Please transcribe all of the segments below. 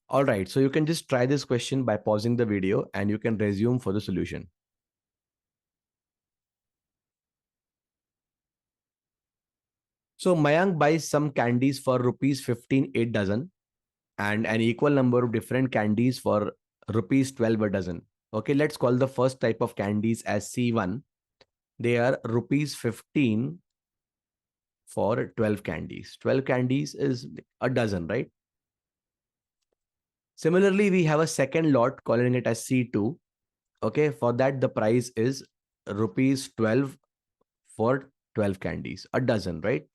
All right, so you can just try this question by pausing the video and you can resume for the solution. So Mayank buys some candies for rupees 15 8 dozen and an equal number of different candies for rupees 12 a dozen. Okay, let's call the first type of candies as C1. They are rupees 15 for 12 candies. 12 candies is a dozen, right? Similarly, we have a second lot calling it as C2. Okay, for that the price is rupees 12 for 12 candies, a dozen, right?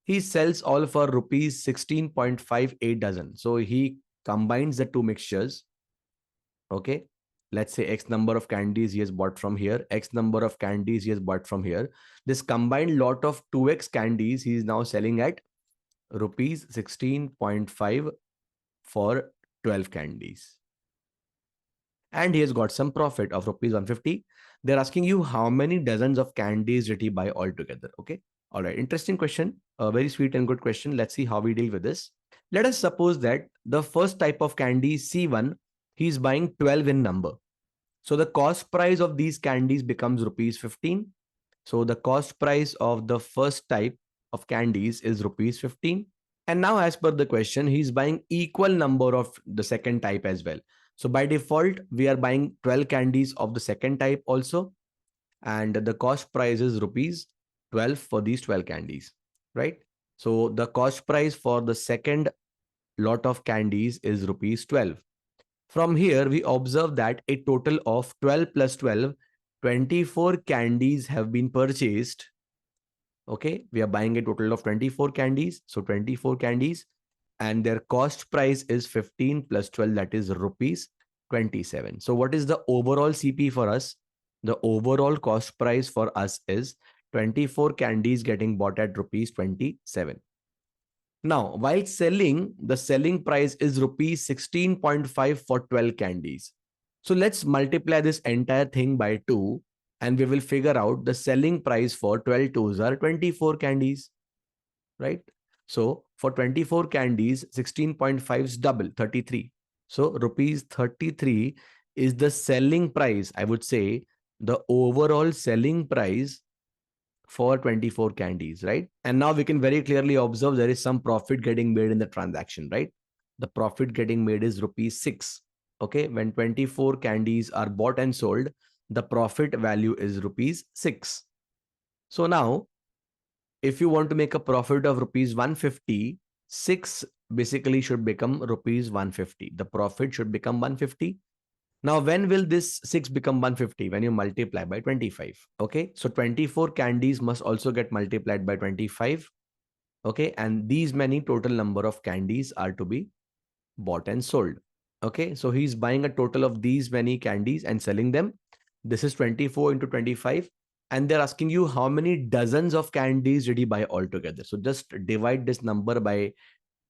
He sells all for rupees 16.58 dozen. So he combines the two mixtures. Okay, let's say X number of candies he has bought from here, X number of candies he has bought from here. This combined lot of 2x candies he is now selling at rupees 16.5 for 12 candies. And he has got some profit of rupees 150. They're asking you how many dozens of candies did he buy altogether. Okay. All right. Interesting question. A very sweet and good question. Let's see how we deal with this. Let us suppose that the first type of candy C1, he's buying 12 in number. So the cost price of these candies becomes rupees 15. So the cost price of the first type of candies is rupees 15. And now as per the question, he's buying equal number of the second type as well. So by default, we are buying 12 candies of the second type also. And the cost price is rupees 12 for these 12 candies, right? So the cost price for the second lot of candies is rupees 12. From here, we observe that a total of 12 plus 12, 24 candies have been purchased. Okay, we are buying a total of 24 candies. So 24 candies and their cost price is 15 plus 12, that is rupees 27. So what is the overall CP for us? The overall cost price for us is 24 candies getting bought at rupees 27. Now, while selling, the selling price is rupees 16.5 for 12 candies. So let's multiply this entire thing by 2 and we will figure out the selling price for 12 twos are 24 candies, right? So for 24 candies, 16.5 is double, 33. So rupees 33 is the selling price. I would say the overall selling price for 24 candies, right? And now we can very clearly observe there is some profit getting made in the transaction, right? The profit getting made is rupees 6. Okay, when 24 candies are bought and sold, the profit value is rupees 6. So now, if you want to make a profit of rupees 150, 6 basically should become rupees 150. The profit should become 150. Now, when will this 6 become 150? When you multiply by 25. Okay, so 24 candies must also get multiplied by 25. Okay, and these many total number of candies are to be bought and sold. Okay, so he's buying a total of these many candies and selling them. This is 24 into 25. And they're asking you how many dozens of candies did he buy altogether. So just divide this number by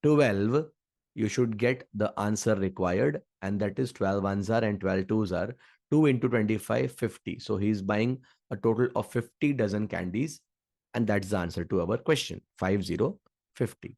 12, you should get the answer required, and that is 12 ones are and 12 twos are 2 into 25, 50. So he's buying a total of 50 dozen candies, and that's the answer to our question 50, 50.